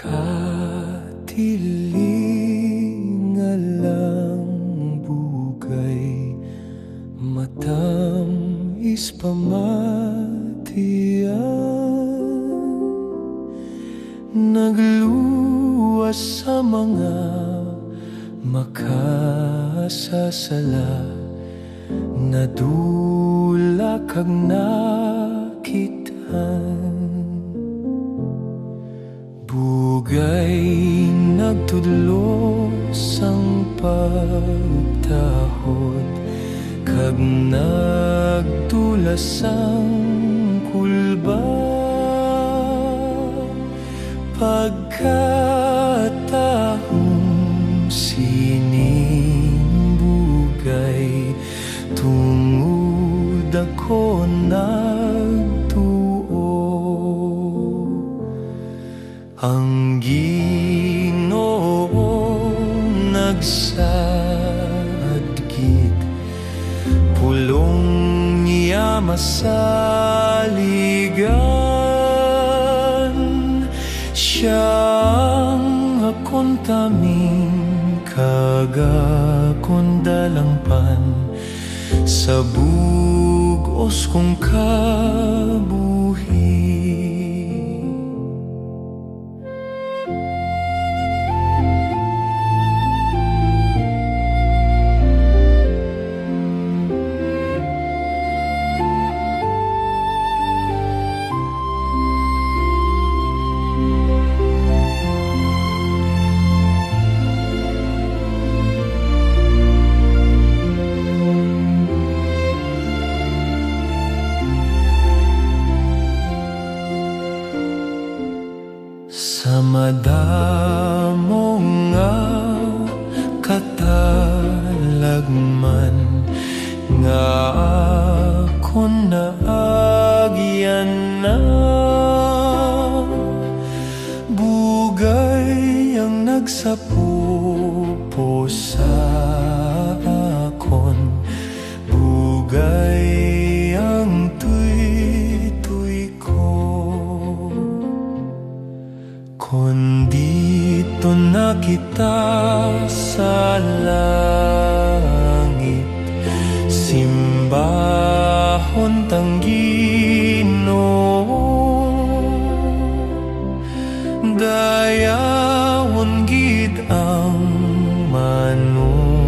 Katilingalang bugay, matamis pamatian, nagluwas sa mga makasasala, nadula kag nakitaan. Bugay nagtudlos ang pagtahod, kag nagtulas ang kulba. Pagkatahong sining bugay, tungod ako nagtuo. Ang Ginoo nagsadkit, pulong niya masaligan. Siyang akong taming kagakondalangpan, sa bugos kong kabuhi. Sa madamo nga katalagman, nga akong naagyan na, bugay ang nagsapupo sa akon, bugay ang tuy-tuy ko. Kondito na kita sa langit, simbahon tang Ginoo, dayawon gid ang manunod.